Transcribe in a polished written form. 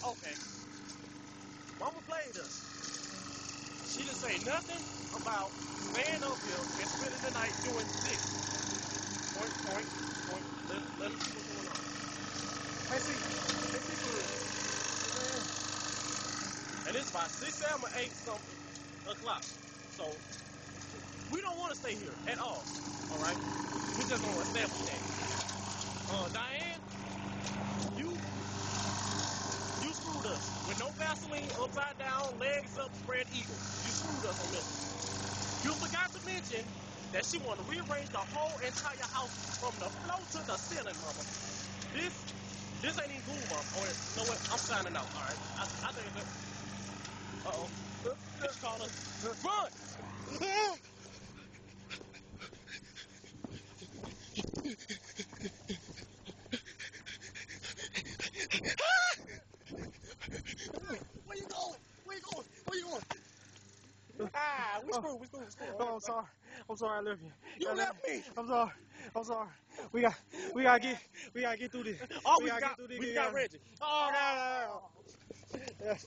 Okay. Mama played us. She didn't say nothing about staying up here and spending the night doing this. Point, point, point. Let us see what's going on. Let's see for real. And it's about 6, 7, or 8 something o'clock. So we don't want to stay here at all. All right. We just want to establish that. Diane, you you screwed us with no Vaseline, upside down, legs up, spread eagle. You screwed us on this. You forgot to mention that she wanted to rearrange the whole entire house from the floor to the ceiling, mama. This ain't even cool, mama. Oh, you know what? I'm signing out. All right. I think that. Uh-oh. Did you call us? Run! Where you going? Where you going? Where you going? We screwed. Oh, I'm sorry I left you. You left me. I'm sorry. We gotta get through this. Oh, We gotta get through this. we got Reggie. Oh, no. Yes.